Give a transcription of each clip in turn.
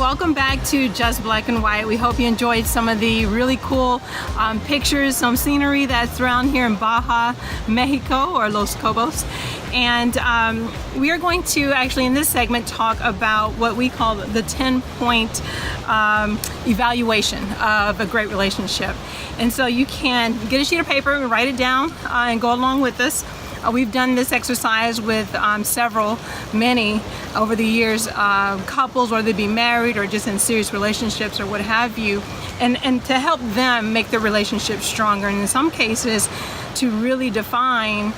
welcome back to Just Black and White. We hope you enjoyed some of the really cool pictures, some scenery that's around here in Baja, Mexico, or Los Cobos. And we are going to actually in this segment talk about what we call the 10-point evaluation of a great relationship. And so you can get a sheet of paper and write it down and go along with us. We've done this exercise with many over the years, couples, whether they be married or just in serious relationships or what have you, and to help them make their relationship stronger, and in some cases to really define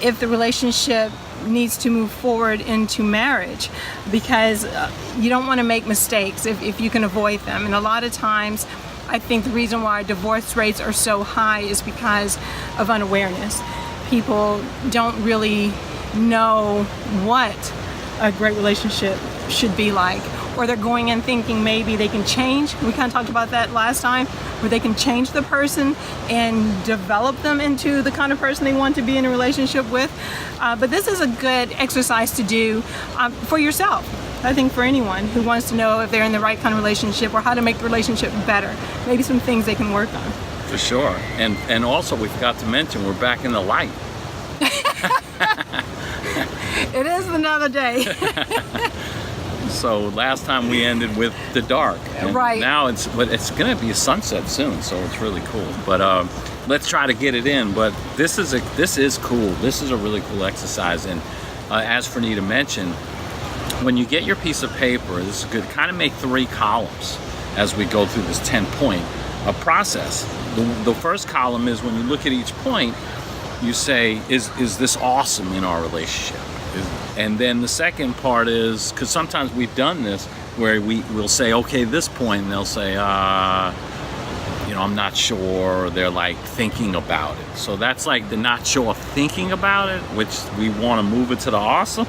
if the relationship needs to move forward into marriage, because you don't want to make mistakes if you can avoid them. And a lot of times I think the reason why divorce rates are so high is because of unawareness. People don't really know what a great relationship should be like, or they're going in thinking maybe they can change. We kind of talked about that last time, where they can change the person and develop them into the kind of person they want to be in a relationship with. But this is a good exercise to do for yourself. I think for anyone who wants to know if they're in the right kind of relationship or how to make the relationship better. Maybe some things they can work on. For sure. And also we forgot to mention we're back in the light. It is another day. So last time we ended with the dark. And right. Now it's going to be a sunset soon, so it's really cool. But let's try to get it in. But this is cool. This is a really cool exercise. And as Frenita mentioned, when you get your piece of paper, this is good. Kind of make 3 columns as we go through this 10-point process. The first column is when you look at each point, you say, is this awesome in our relationship? And then the second part is, because sometimes we've done this, where we'll say, okay, this point, and they'll say, I'm not sure, or they're like thinking about it. So that's like the not sure thinking about it, which we want to move it to the awesome.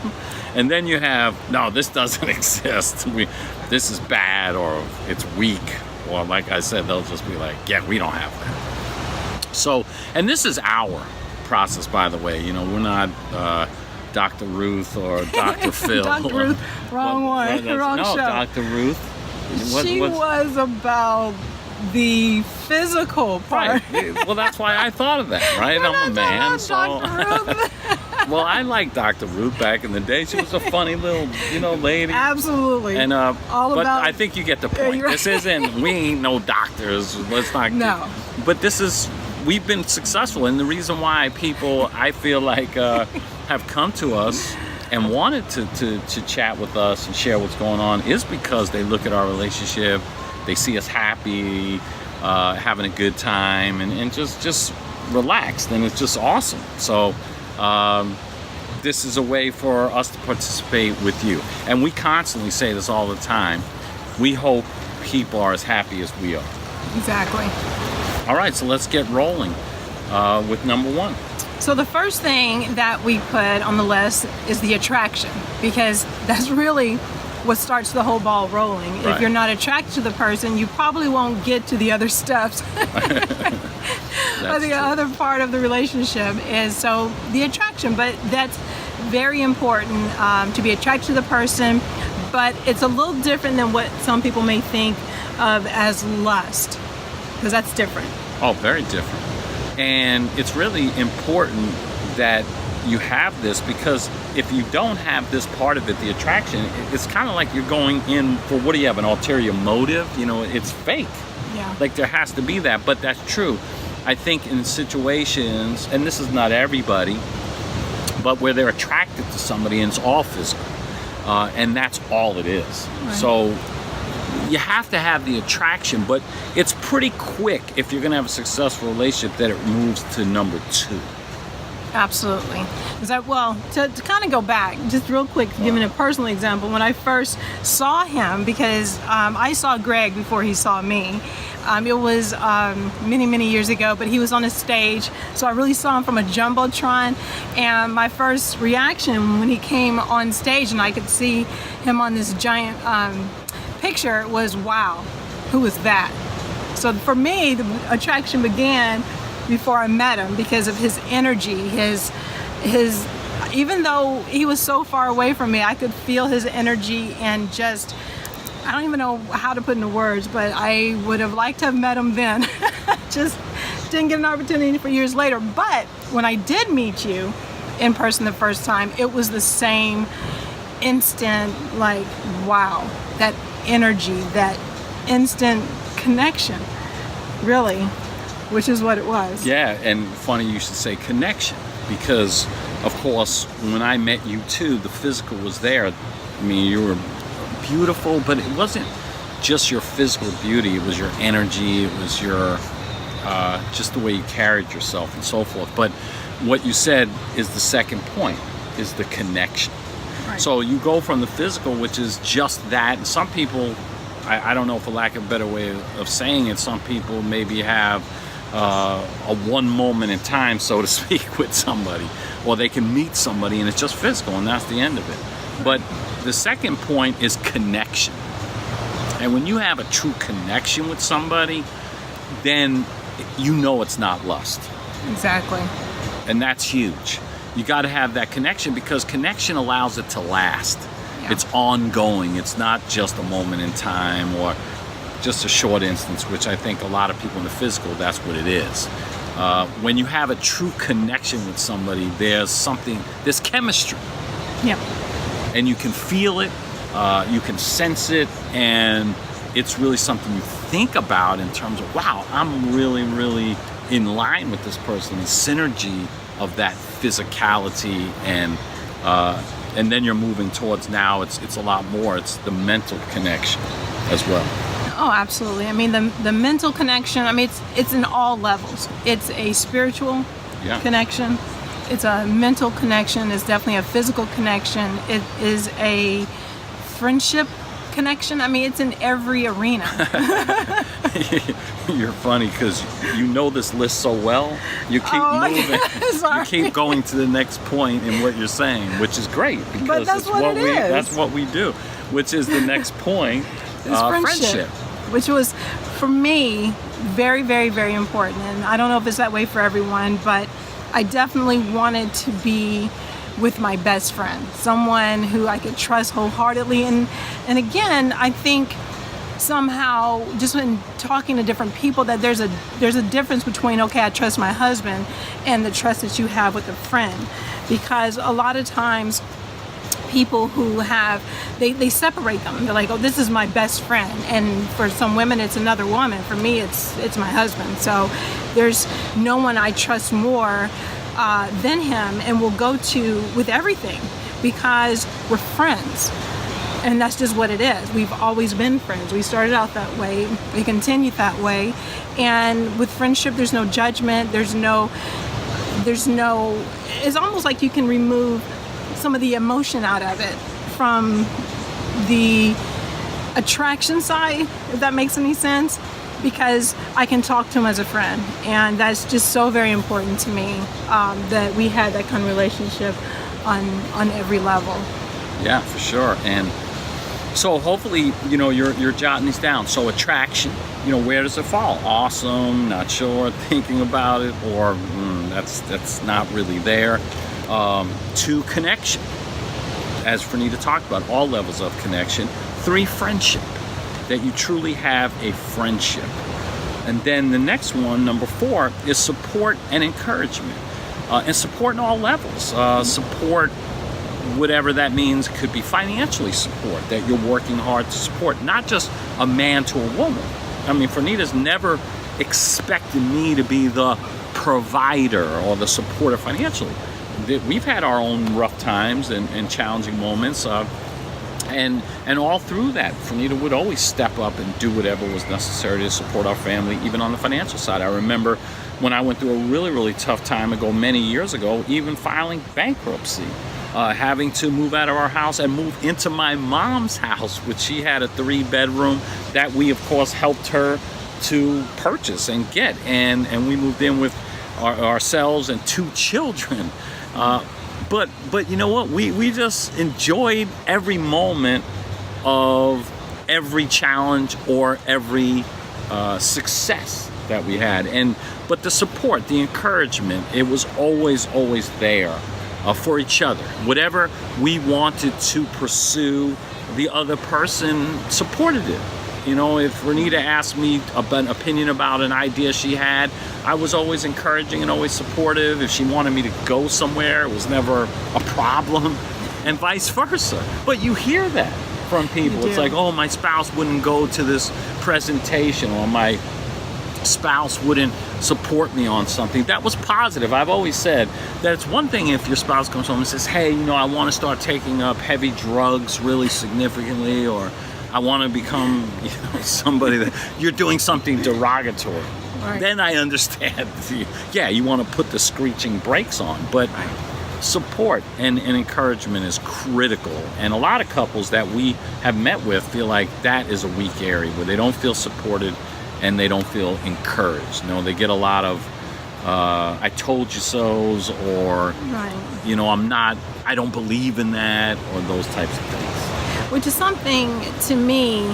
And then you have, no, this doesn't exist. This is bad, or it's weak. Or like I said, they'll just be like, yeah, we don't have that. So, and this is our process, by the way. We're not Dr. Ruth or Dr. Phil. Dr. Ruth, wrong no, show. Dr. Ruth. She was about the physical part. Right. Well, that's why I thought of that, right? I'm a man, so. Dr. Ruth. Well, I liked Dr. Ruth back in the day. She was a funny little, lady. Absolutely. And but I think you get the point. Right. This isn't. We ain't no doctors. Let's not. No. But we've been successful, and the reason why people, I feel like, have come to us and wanted to chat with us and share what's going on is because they look at our relationship, they see us happy, having a good time, and just relaxed, and it's just awesome. So. This is a way for us to participate with you. And we constantly say this all the time. We hope people are as happy as we are. Exactly. All right, so let's get rolling with number 1. So the first thing that we put on the list is the attraction, because that's really what starts the whole ball rolling. Right. If you're not attracted to the person, you probably won't get to the other steps. The other part of the relationship is so the attraction, but that's very important to be attracted to the person, but it's a little different than what some people may think of as lust, because that's different. Oh, very different. And it's really important that you have this, because if you don't have this part of it, the attraction, it's kind of like you're going in for, what do you have, an ulterior motive? It's fake. Yeah. Like there has to be that, but that's true. I think in situations, and this is not everybody, but where they're attracted to somebody and it's all physical, and that's all it is. Right. So you have to have the attraction, but it's pretty quick if you're going to have a successful relationship that it moves to number 2. Absolutely. To kind of go back, just real quick, giving a personal example, when I first saw him, because I saw Gregg before he saw me. It was many, many years ago, but he was on a stage, so I really saw him from a jumbotron, and my first reaction when he came on stage and I could see him on this giant picture was, wow, who was that? So for me, the attraction began before I met him because of his energy, his even though he was so far away from me, I could feel his energy and just I don't even know how to put into words, but I would have liked to have met him then. Just didn't get an opportunity for years later. But when I did meet you in person the first time, it was the same instant, like, wow, that energy, that instant connection, really, which is what it was. Yeah, and funny you should say connection, because of course when I met you too, the physical was there. I mean, you were beautiful, but it wasn't just your physical beauty, it was your energy, it was your just the way you carried yourself and so forth. But what you said is the second point, is the connection. Right. So you go from the physical, which is just that, and some people, I don't know, for lack of a better way of saying it, some people maybe have a one moment in time, so to speak, with somebody, or they can meet somebody and it's just physical and that's the end of it. But the second point is connection. And when you have a true connection with somebody, then you know it's not lust. Exactly. And that's huge. You got to have that connection, because connection allows it to last. Yeah. It's ongoing. It's not just a moment in time or just a short instance, which I think a lot of people in the physical, that's what it is. When you have a true connection with somebody, there's chemistry. Yep. And you can feel it, you can sense it, and it's really something you think about in terms of, wow, I'm really, really in line with this person. The synergy of that physicality, and then you're moving towards, now it's a lot more. It's the mental connection as well. Oh, absolutely. I mean, the mental connection, I mean, it's in all levels. It's a spiritual connection. It's a mental connection. It's definitely a physical connection. It is a friendship connection. I mean, it's in every arena. You're funny because you know this list so well. You keep moving. You keep going to the next point in what you're saying, which is great, because that's what we do, which is the next point. Friendship, which was for me very, very, very important. And I don't know if it's that way for everyone, but I definitely wanted to be with my best friend, someone who I could trust wholeheartedly. And again, I think somehow just when talking to different people, that there's a difference between, okay, I trust my husband, and the trust that you have with a friend. Because a lot of times people who have, they separate them. They're like, oh, this is my best friend. And for some women, it's another woman. For me, it's my husband. So there's no one I trust more than him, and will go to with everything, because we're friends. And that's just what it is. We've always been friends. We started out that way. We continued that way. And with friendship, there's no judgment. There's no, it's almost like you can remove some of the emotion out of it from the attraction side, if that makes any sense, because I can talk to him as a friend. And that's just so very important to me, that we had that kind of relationship on every level. Yeah, for sure. And so hopefully, you're jotting these down. So attraction, where does it fall? Awesome, not sure, thinking about it, or that's not really there. To connection, as Frenita talked about, all levels of connection. 3, friendship, that you truly have a friendship. And then the next one, number 4, is support and encouragement. And support in all levels. Support, whatever that means. Could be financially support, that you're working hard to support, not just a man to a woman. I mean, Frenita's never expected me to be the provider or the supporter financially. We've had our own rough times and challenging moments, and all through that, Frenita would always step up and do whatever was necessary to support our family, even on the financial side. I remember when I went through a really, really tough time ago, many years ago, even filing bankruptcy, having to move out of our house and move into my mom's house, which she had a 3-bedroom that we, of course, helped her to purchase and get, and we moved in with ourselves and 2 children. But you know what? We just enjoyed every moment of every challenge or every success that we had. But the support, the encouragement, it was always there for each other. Whatever we wanted to pursue, the other person supported it. You know, if Frenita asked me an opinion about an idea she had, I was always encouraging and always supportive. If she wanted me to go somewhere, it was never a problem, and vice versa. But you hear that from people. It's like, oh, my spouse wouldn't go to this presentation, or my spouse wouldn't support me on something. That was positive. I've always said that it's one thing if your spouse comes home and says, hey, you know, I want to start taking up heavy drugs really significantly, or I want to become, you know, somebody that you're doing something derogatory. Right. Then I understand. Yeah, you want to put the screeching brakes on, but support and encouragement is critical. And a lot of couples that we have met with feel like that is a weak area where they don't feel supported and they don't feel encouraged. You know, they get a lot of I told you so's, or you know, I don't believe in that, or those types of things. Which is something, to me,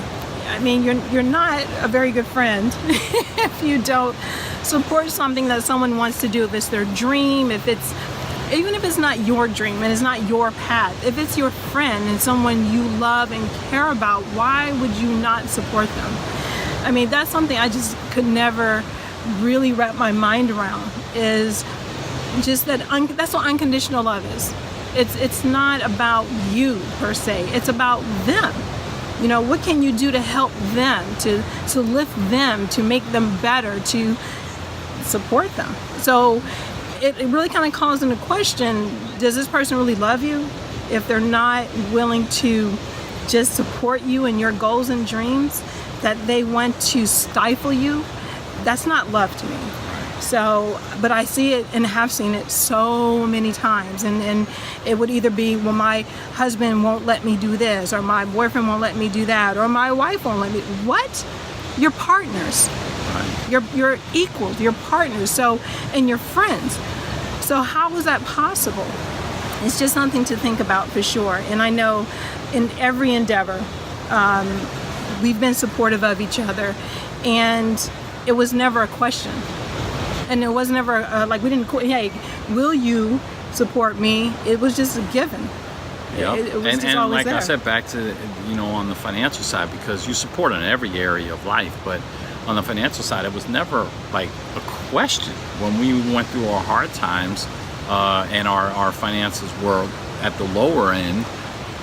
I mean, you're not a very good friend if you don't support something that someone wants to do. If it's their dream, even if it's not your dream and it's not your path, if it's your friend and someone you love and care about, why would you not support them? I mean, that's something I just could never really wrap my mind around, is just that that's what unconditional love is. It's not about you per se. It's about them. You know, what can you do to help them, to lift them, to make them better, to support them? So it really kind of calls into question, does this person really love you? If they're not willing to just support you in your goals and dreams, that they want to stifle you, that's not love to me. So, but I see it and have seen it so many times, and it would either be, well, my husband won't let me do this, or my boyfriend won't let me do that, or my wife won't let me. What? You're partners. You're equals. You're partners. So, and you're friends. So how is that possible? It's just something to think about for sure. And I know in every endeavor, we've been supportive of each other, and it was never a question. And it was never like we didn't, hey, will you support me? It was just a given. Yeah, it was and just always like there. I said, back to, you know, on the financial side, because you support in every area of life, but on the financial side, it was never like a question. When we went through our hard times and our finances were at the lower end,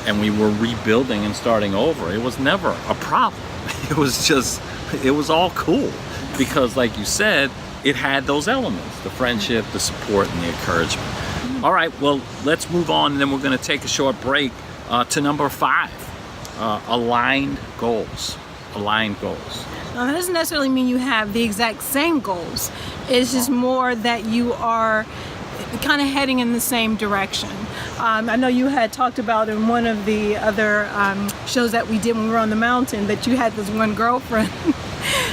and we were rebuilding and starting over, it was never a problem. It was all cool, because like you said, it had those elements, the friendship, the support, and the encouragement. All right, well, let's move on, and then we're going to take a short break to number 5, aligned goals. Aligned goals. Now, that doesn't necessarily mean you have the exact same goals. It's just more that you are kind of heading in the same direction. I know you had talked about in one of the other shows that we did when we were on the mountain that you had this one girlfriend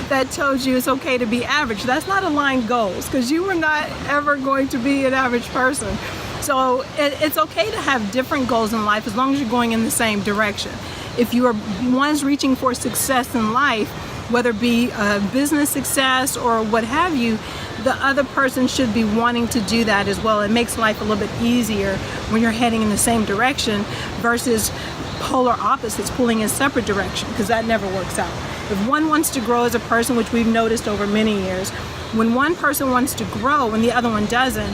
that told you it's okay to be average. That's not aligned goals, because you were not ever going to be an average person. So it's okay to have different goals in life as long as you're going in the same direction. If you are one's reaching for success in life, whether it be business success or what have you, the other person should be wanting to do that as well. It makes life a little bit easier when you're heading in the same direction versus polar opposites pulling in separate direction, because that never works out. If one wants to grow as a person, which we've noticed over many years, when one person wants to grow and the other one doesn't,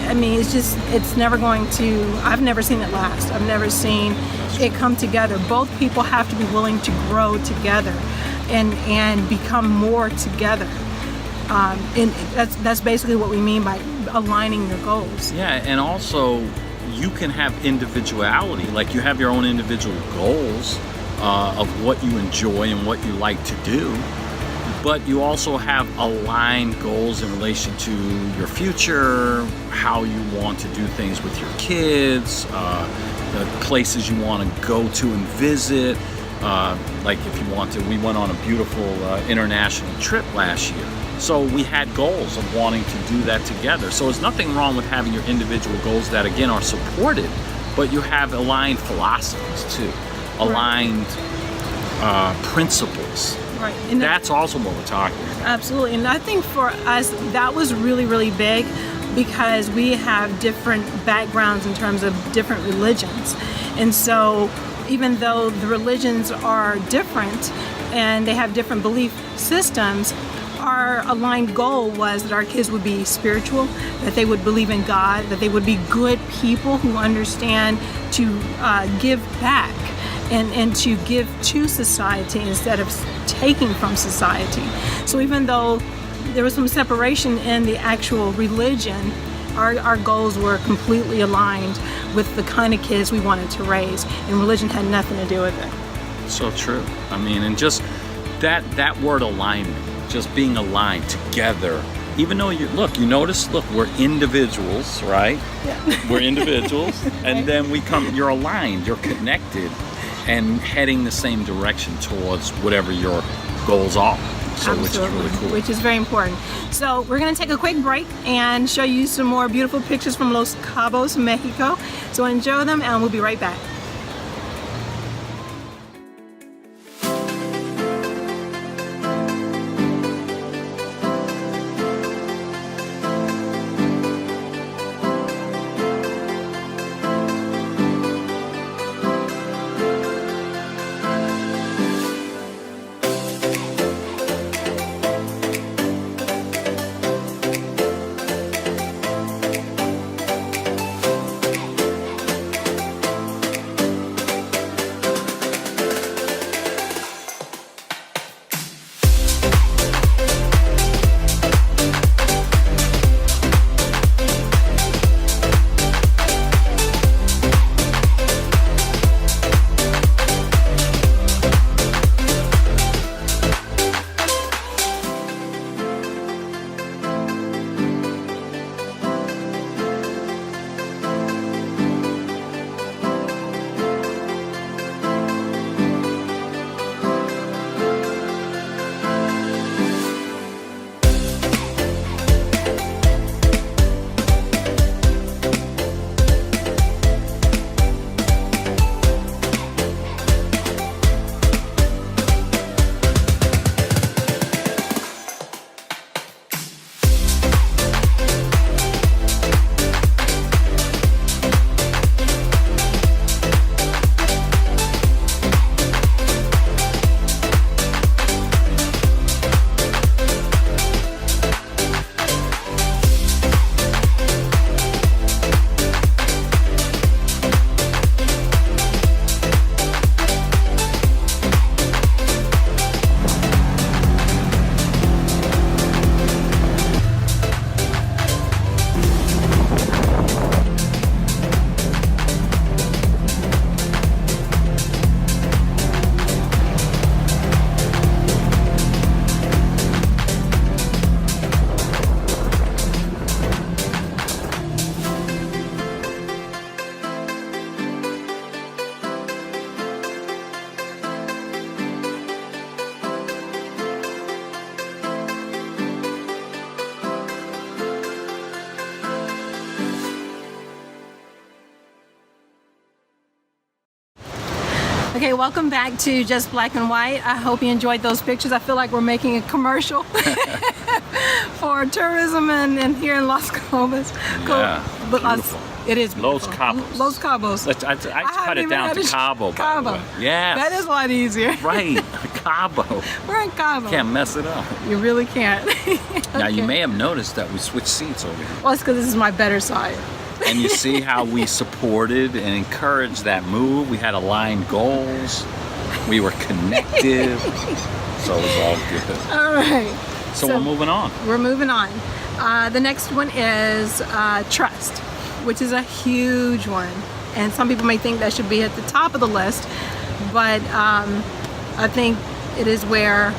I mean, it's never going to, I've never seen it last. I've never seen it come together. Both people have to be willing to grow together and become more together. And that's basically what we mean by aligning your goals. Yeah, and also you can have individuality, like you have your own individual goals of what you enjoy and what you like to do, but you also have aligned goals in relation to your future, how you want to do things with your kids, the places you want to go to and visit. Like if you want to, we went on a beautiful international trip last year. So we had goals of wanting to do that together. So there's nothing wrong with having your individual goals that, again, are supported, but you have aligned philosophies too, aligned principles. Right. And that's also what we're talking about. Absolutely. And I think for us, that was really, really big, because we have different backgrounds in terms of different religions. And so even though the religions are different and they have different belief systems, our aligned goal was that our kids would be spiritual, that they would believe in God, that they would be good people who understand to give back and to give to society instead of taking from society. So even though there was some separation in the actual religion, our goals were completely aligned with the kind of kids we wanted to raise, and religion had nothing to do with it. So true. I mean, and just that word alignment, just being aligned together. Even though you notice, we're individuals, right? Yeah. We're individuals, and then you're aligned, you're connected, and heading the same direction towards whatever your goals are. So, Absolutely. Which is really cool. Which is very important. So we're going to take a quick break and show you some more beautiful pictures from Los Cabos, Mexico. So enjoy them, and we'll be right back. Okay, welcome back to Just Black and White. I hope you enjoyed those pictures. I feel like we're making a commercial for tourism and here in Los Cabos. Yeah, But beautiful. It is beautiful. Los Cabos. Los Cabos. I cut it down to Cabo, by Cabo. the way. Yes. That is a lot easier. Right, Cabo. We're in Cabo. Can't mess it up. You really can't. Now, you Okay. may have noticed that we switched seats over here. Well, it's because this is my better side. And you see how we supported and encouraged that move. We had aligned goals. We were connected. So it was all good. All right. So we're moving on. We're moving on. The next one is trust, which is a huge one. And some people may think that should be at the top of the list, but I think it is where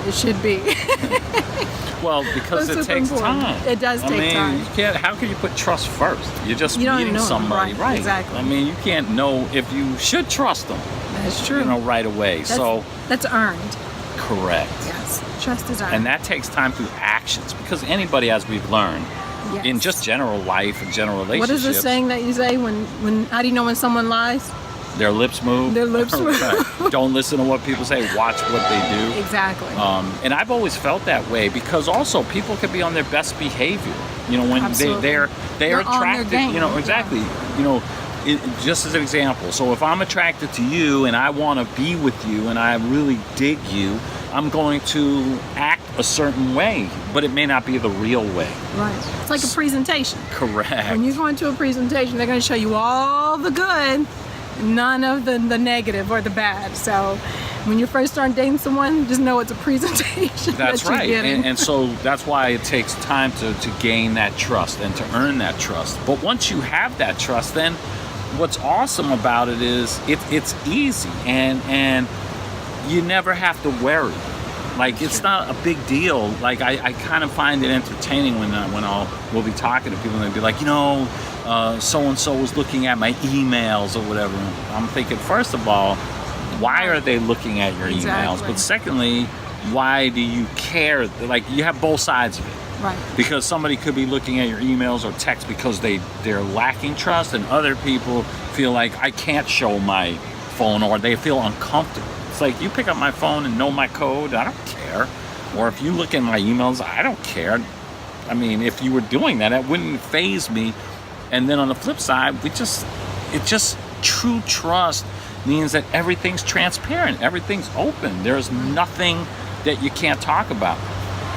it should be. Well, because That's it takes important. time. It does take time. You can't. How can you put trust first? You're just You don't meeting know them, somebody, right, exactly. I mean, you can't know if you should trust them. That's true. Right away. That's earned. Correct. Yes, trust is earned. And that takes time through actions, because anybody, as we've learned, Yes. in just general life and general relationships, What is the saying that you say when how do you know when someone lies? their lips move. Their lips move. Right. Don't listen to what people say. Watch what they do. Exactly. And I've always felt that way, because also people can be on their best behavior. When Absolutely. they're They're on their attracted. game. Exactly. just as an example, so if I'm attracted to you and I want to be with you and I really dig you, I'm going to act a certain way, but it may not be the real way. Right. It's like a presentation. Correct. When you go into a presentation, they're going to show you all the good, none of the negative or the bad. So when you first start dating someone, just know it's a presentation. That's right. And so that's why it takes time to gain that trust and to earn that trust. But once you have that trust, then what's awesome about it is it's easy and you never have to worry. Like, it's not a big deal. Like, I kind of find it entertaining when we'll be talking to people and they'll be like, so-and-so was looking at my emails or whatever. I'm thinking, first of all, why are they looking at your emails? Exactly. But secondly, why do you care? Like, you have both sides of it. Right. Because somebody could be looking at your emails or texts because they're lacking trust, and other people feel like, I can't show my phone, or they feel uncomfortable. It's like, you pick up my phone and know my code, I don't care. Or if you look in my emails, I don't care. I mean, if you were doing that, it wouldn't faze me. And then on the flip side, true trust means that everything's transparent, everything's open. There's nothing that you can't talk about.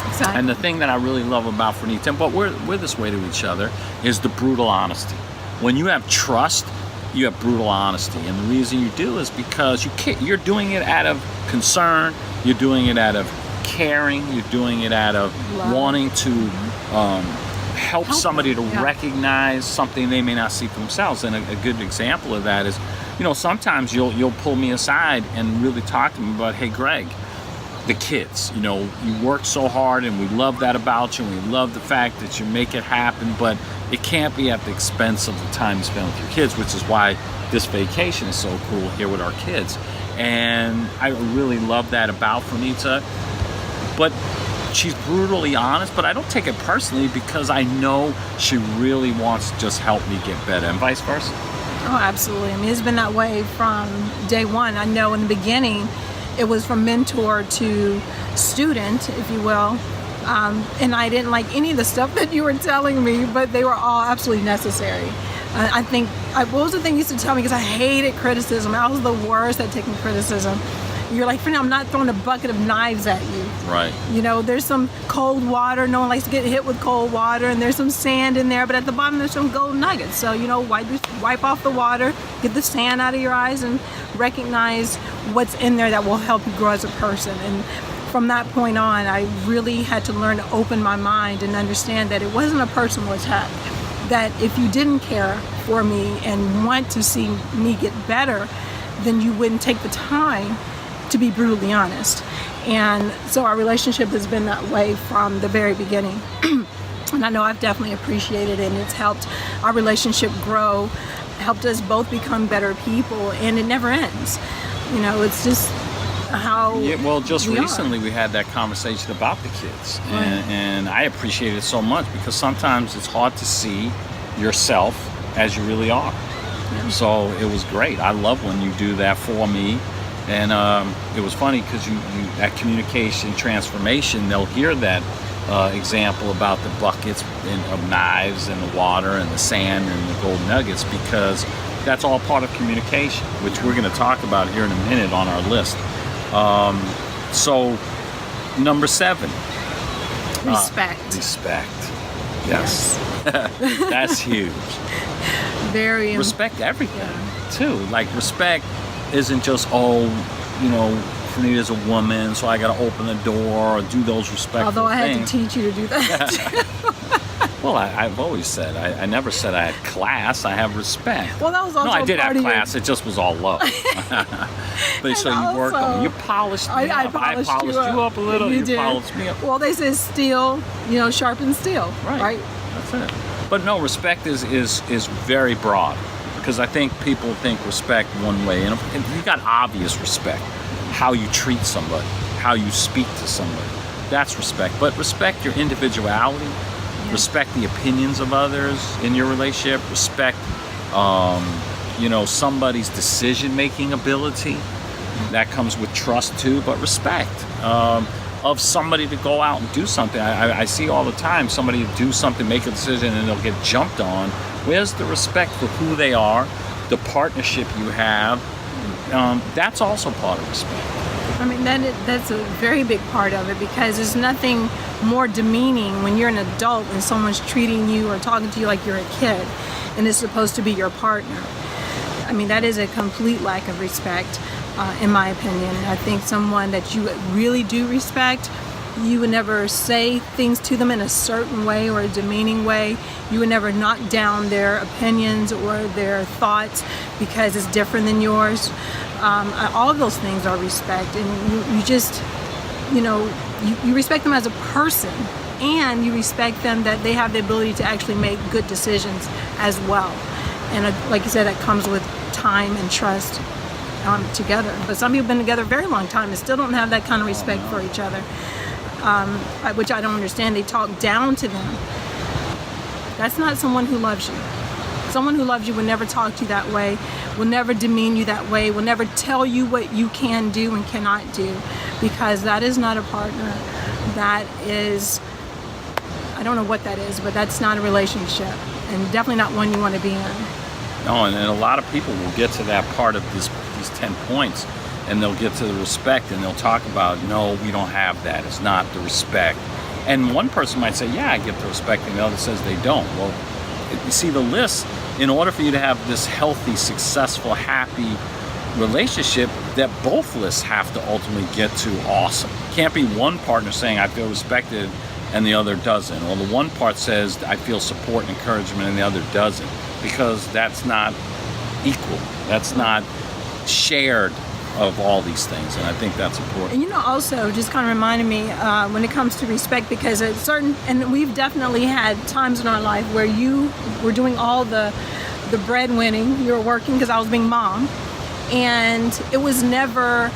Exactly. And the thing that I really love about Frenita, but we're this way to each other, is the brutal honesty. When you have trust, you have brutal honesty, and the reason you do is because you're doing it out of concern, you're doing it out of caring, you're doing it out of wanting to help somebody to recognize something they may not see for themselves. And a good example of that is, sometimes you'll pull me aside and really talk to me about, hey, Gregg, the kids, you work so hard and we love that about you, and we love the fact that you make it happen, but it can't be at the expense of the time you spend with your kids, which is why this vacation is so cool here with our kids. And I really love that about Frenita. But she's brutally honest, but I don't take it personally because I know she really wants to just help me get better, and vice versa. Oh, absolutely. I mean, it's been that way from day one. I know in the beginning, it was from mentor to student, if you will. And I didn't like any of the stuff that you were telling me, but they were all absolutely necessary. I think, what was the thing you used to tell me? Because I hated criticism. I was the worst at taking criticism. You're like, Frenita, I'm not throwing a bucket of knives at you. Right. There's some cold water. No one likes to get hit with cold water. And there's some sand in there. But at the bottom, there's some gold nuggets. So, wipe off the water, get the sand out of your eyes, and recognize what's in there that will help you grow as a person. And from that point on, I really had to learn to open my mind and understand that it wasn't a personal attack. That if you didn't care for me and want to see me get better, then you wouldn't take the time to be brutally honest. And so our relationship has been that way from the very beginning. And I know I've definitely appreciated it, and it's helped our relationship grow, helped us both become better people, and it never ends. It's just how just recently we had that conversation about the kids, and I appreciate it so much because sometimes it's hard to see yourself as you really are. Yeah. So it was great. I love when you do that for me. And it was funny because you at communication transformation, they'll hear that example about the buckets of knives and the water and the sand and the gold nuggets, because that's all part of communication, which we're going to talk about here in a minute on our list. So number 7. Respect. Respect. Yes. That's huge. Very. Respect everything, too. Like, respect isn't just, Frenita's a woman, so I got to open the door or do those respectful things. Although I had to teach you to do that. Well, I've always said, I never said I had class. I have respect. Well, that was also I did have class. It just was all love. But so you worked on me. You polished me up. I polished you up a little. You polished me up. Well, they say steel, sharpens steel. Right? That's it. But no, respect is very broad. Because I think people think respect one way, and you got obvious respect, how you treat somebody, how you speak to somebody, that's respect. But respect your individuality, respect the opinions of others in your relationship, respect, somebody's decision-making ability. That comes with trust too, but respect of somebody to go out and do something. I see all the time somebody do something, make a decision, and they'll get jumped on. Where's the respect for who they are, the partnership you have, that's also part of respect. I mean, that's a very big part of it, because there's nothing more demeaning when you're an adult and someone's treating you or talking to you like you're a kid and is supposed to be your partner. I mean, that is a complete lack of respect, in my opinion. I think someone that you really do respect, you would never say things to them in a certain way or a demeaning way. You would never knock down their opinions or their thoughts because it's different than yours. All of those things are respect, and you just, you respect them as a person, and you respect them that they have the ability to actually make good decisions as well. And like you said, that comes with time and trust together. But some people have been together a very long time and still don't have that kind of respect for each other, which I don't understand. They talk down to them. That's not someone who loves you. Someone who loves you will never talk to you that way, will never demean you that way, will never tell you what you can do and cannot do, because that is not a partner. That is, I don't know what that is, but that's not a relationship, and definitely not one you want to be in. No, and a lot of people will get to that part of these 10 points, and they'll get to the respect, and they'll talk about, no, we don't have that. It's not the respect. And one person might say, yeah, I get the respect, and the other says they don't. Well, you see, the list, in order for you to have this healthy, successful, happy relationship, that both lists have to ultimately get to awesome. Can't be one partner saying, I feel respected, and the other doesn't. Or the one part says, I feel support and encouragement, and the other doesn't. Because that's not equal. That's not shared of all these things, and I think that's important. And also just kind of reminded me when it comes to respect, because at certain, and we've definitely had times in our life where you were doing all the breadwinning, you were working because I was being mom, and it was never,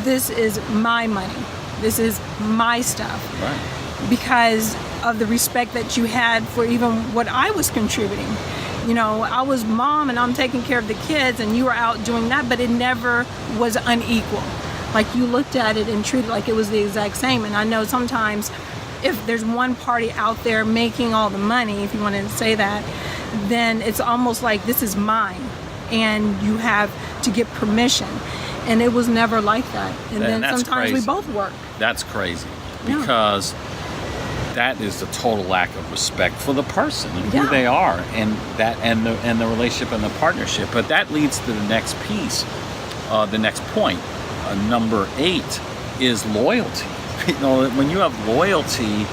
this is my money, this is my stuff. Right. Because of the respect that you had for even what I was contributing. I was mom and I'm taking care of the kids, and you were out doing that, but it never was unequal. Like, you looked at it and treated it like it was the exact same. And I know sometimes if there's one party out there making all the money, if you want to say that, then it's almost like this is mine and you have to get permission. And it was never like that. And then sometimes we both work. That's crazy, because that is the total lack of respect for the person and who they are, and the relationship and the partnership. But that leads to the next piece, the next point. Number 8 is loyalty. When you have loyalty,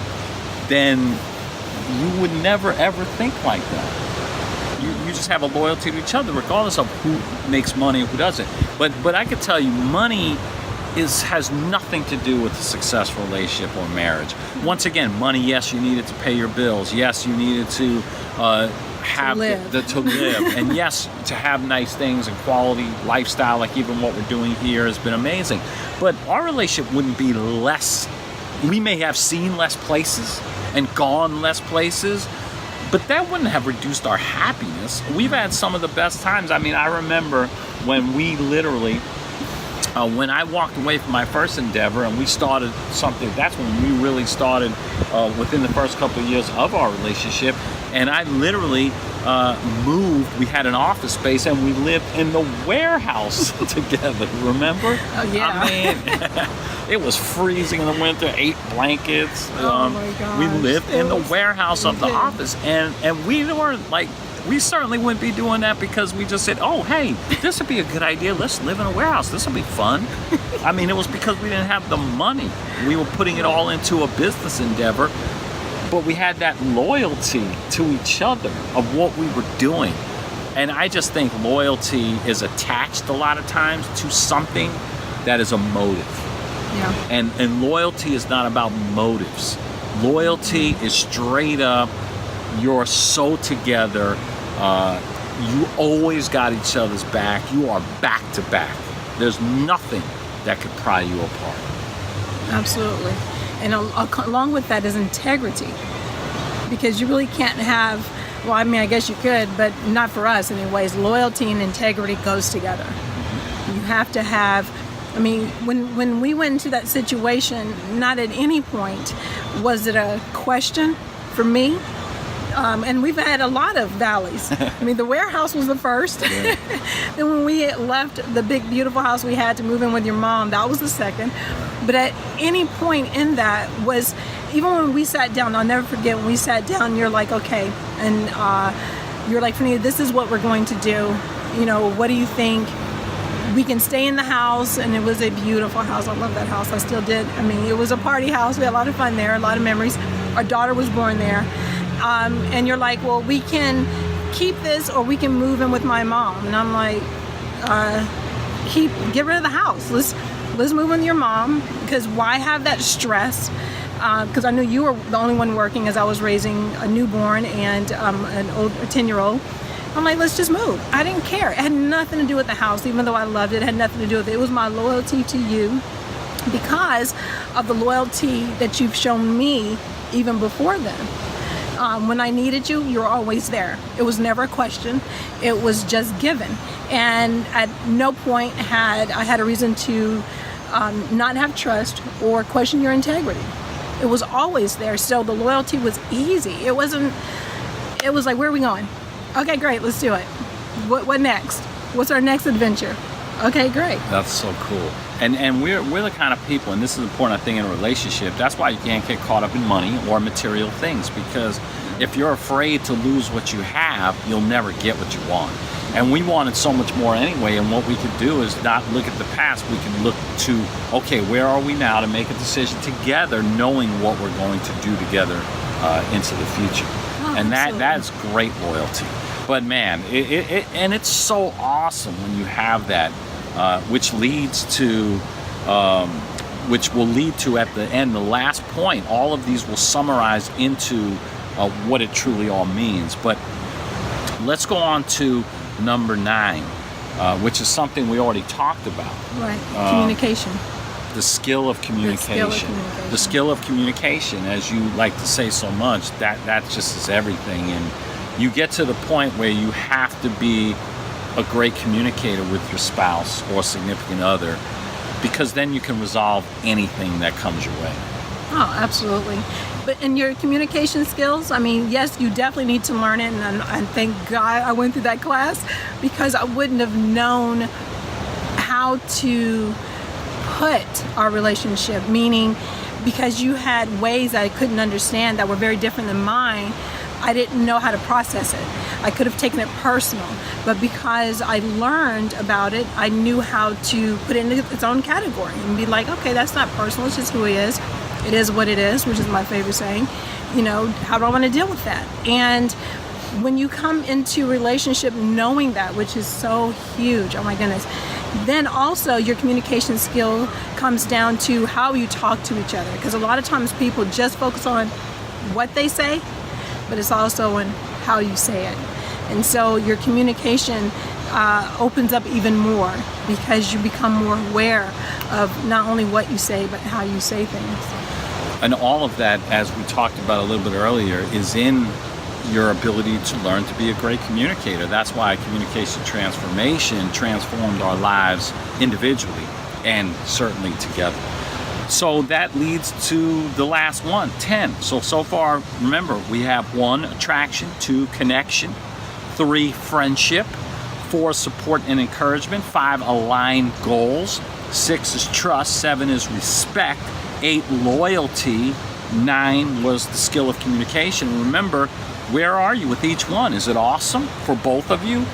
then you would never ever think like that. You just have a loyalty to each other, regardless of who makes money and who doesn't. But I could tell you, money has nothing to do with a successful relationship or marriage. Once again, money, yes, you need it to pay your bills. Yes, you need it to live. And yes, to have nice things and quality lifestyle, like even what we're doing here has been amazing. But our relationship wouldn't be less. We may have seen less places and gone less places, but that wouldn't have reduced our happiness. We've had some of the best times. I mean, I remember when we literally, when I walked away from my first endeavor and we started something, that's when we really started within the first couple of years of our relationship. And I literally moved. We had an office space and we lived in the warehouse together, remember? Oh, yeah. I mean, it was freezing in the winter, 8 blankets. Oh my gosh. We lived in the warehouse of the office. And we weren't like, we certainly wouldn't be doing that because we just said, oh, hey, this would be a good idea. Let's live in a warehouse. This will be fun. I mean, it was because we didn't have the money. We were putting it all into a business endeavor, but we had that loyalty to each other of what we were doing. And I just think loyalty is attached a lot of times to something that is a motive. Yeah. And loyalty is not about motives. Loyalty is straight up, you're so together. You always got each other's back. You are back to back. There's nothing that could pry you apart. Absolutely. And along with that is integrity. Because you really can't have, well, I mean, I guess you could, but not for us anyways. Loyalty and integrity goes together. You have to have, I mean, when we went into that situation, not at any point was it a question for me And we've had a lot of valleys. I mean, the warehouse was the first. Yeah. Then when we left the big, beautiful house we had to move in with your mom, that was the second. But at any point in that was, even when we sat down, I'll never forget when we sat down, you're like, okay, and you're like, Frenita, this is what we're going to do. You know, what do you think? We can stay in the house, and it was a beautiful house. I love that house. I still did. I mean, it was a party house. We had a lot of fun there, a lot of memories. Our daughter was born there. And you're like, well, we can keep this or we can move in with my mom. And I'm like, get rid of the house. Let's move in with your mom, because why have that stress? Because I knew you were the only one working as I was raising a newborn and a 10-year-old. I'm like, let's just move. I didn't care. It had nothing to do with the house, even though I loved it. It had nothing to do with it. It was my loyalty to you because of the loyalty that you've shown me even before then. When I needed you, you were always there. It was never a question. It was just given. And at no point had I had a reason to not have trust or question your integrity. It was always there. So the loyalty was easy. It was like, where are we going? Okay, great, let's do it. What next? What's our next adventure? Okay, great. That's so cool. And we're the kind of people, and this is an important thing in a relationship, that's why you can't get caught up in money or material things, because if you're afraid to lose what you have, you'll never get what you want. And we wanted so much more anyway, and what we could do is not look at the past, we can look to, okay, where are we now, to make a decision together, knowing what we're going to do together into the future. Oh, and absolutely. that's great loyalty. But man, and it's so awesome when you have that, which leads to, which will lead to at the end, the last point, all of these will summarize into what it truly all means. But let's go on to number 9, which is something we already talked about. Right, communication. The skill of communication. The skill of communication, as you like to say so much, that just is everything. And you get to the point where you have to be a great communicator with your spouse or significant other, because then you can resolve anything that comes your way. Oh, absolutely. But in your communication skills, I mean, yes, you definitely need to learn it, and thank God I went through that class, because I wouldn't have known how to put our relationship, meaning because you had ways I couldn't understand that were very different than mine, I didn't know how to process it. I could have taken it personal, but because I learned about it, I knew how to put it into its own category and be like, okay, that's not personal, it's just who he is. It is what it is, which is my favorite saying. You know, how do I want to deal with that? And when you come into a relationship knowing that, which is so huge, oh my goodness, then also your communication skill comes down to how you talk to each other. Because a lot of times people just focus on what they say, but it's also in how you say it. And so your communication opens up even more, because you become more aware of not only what you say, but how you say things. And all of that, as we talked about a little bit earlier, is in your ability to learn to be a great communicator. That's why communication transformation transformed our lives individually and certainly together. So that leads to the last one, 10. So far, remember, we have 1, attraction; 2, connection; 3, friendship; 4, support and encouragement; 5, align goals; 6 is trust; 7 is respect; 8, loyalty; 9 was the skill of communication. Remember, where are you with each one? Is it awesome for both of you?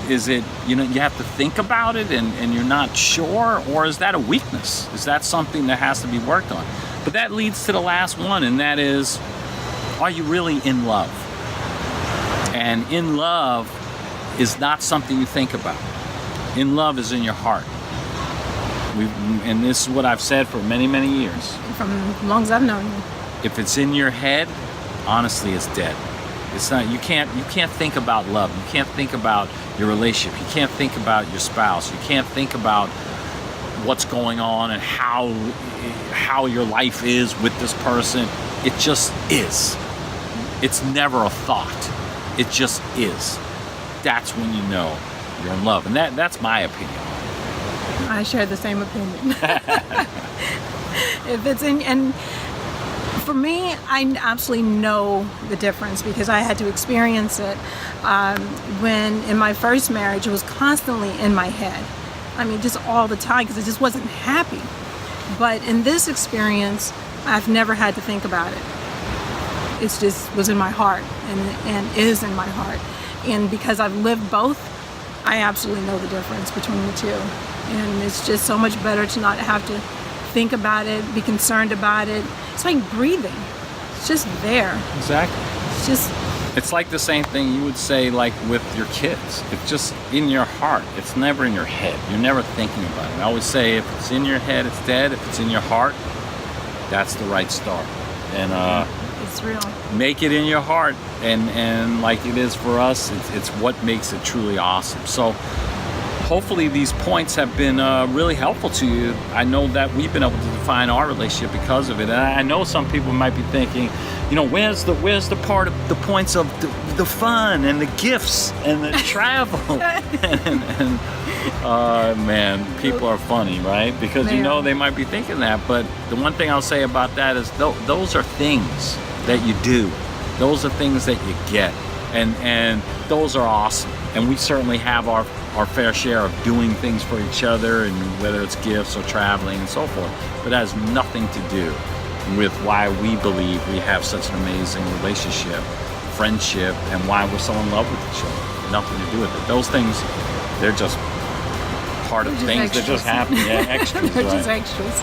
Is it, you have to think about it and you're not sure? Or is that a weakness? Is that something that has to be worked on? But that leads to the last one, and that is, are you really in love? And in love is not something you think about. In love is in your heart. And this is what I've said for many, many years. From as long as I've known you. If it's in your head, honestly, it's dead. It's not. You can't think about love. You can't think about your relationship. You can't think about your spouse. You can't think about what's going on and how your life is with this person. It just is. It's never a thought. It just is. That's when you know you're in love, and that's my opinion. I share the same opinion. If it's in, and For me, I absolutely know the difference because I had to experience it. When in my first marriage, it was constantly in my head. I mean, just all the time because I just wasn't happy. But in this experience, I've never had to think about it. It's just was in my heart and is in my heart. And because I've lived both, I absolutely know the difference between the two. And it's just so much better to not have to think about it, be concerned about it. It's like breathing. It's just there. Exactly. It's just... It's like the same thing you would say like with your kids. It's just in your heart. It's never in your head. You're never thinking about it. I always say if it's in your head, it's dead. If it's in your heart, that's the right start. And it's real. make it in your heart. And like it is for us, it's what makes it truly awesome. So hopefully these points have been really helpful to you. I know that we've been able to define our relationship because of it. And I know some people might be thinking, you know, where's the part of the points of the fun and the gifts and the travel? and man, people are funny, right? Because you know they might be thinking that. But the one thing I'll say about that is those are things that you do. Those are things that you get. And those are awesome. And we certainly have our fair share of doing things for each other, and whether it's gifts or traveling and so forth. But it has nothing to do with why we believe we have such an amazing relationship, friendship, and why we're so in love with each other. Nothing to do with it. Those things, they're just part of things that just happen. Yeah, extras. They're right? just extras.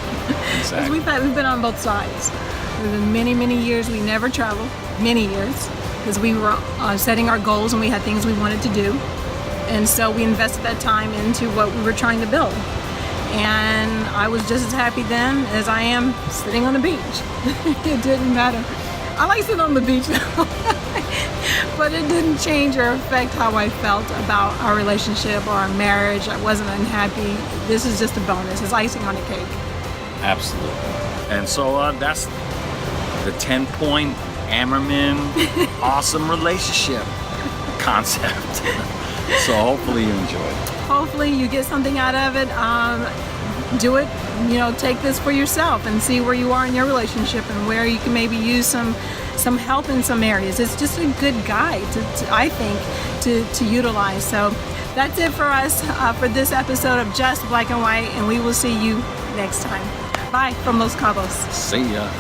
Exactly. Because we've been on both sides. There's been many years we never traveled. Many years. Because we were setting our goals and we had things we wanted to do. And so we invested that time into what we were trying to build. And I was just as happy then as I am sitting on the beach. It didn't matter. I like sitting on the beach now. But it didn't change or affect how I felt about our relationship or our marriage. I wasn't unhappy. This is just a bonus. It's icing on the cake. Absolutely. And so that's the 10-point Amerman awesome relationship concept. So hopefully you enjoy it. Hopefully you get something out of it. Do it, you know, take this for yourself and see where you are in your relationship and where you can maybe use some help in some areas. It's just a good guide, I think, to utilize. So that's it for us for this episode of Just Black and White, and we will see you next time. Bye from Los Cabos. See ya.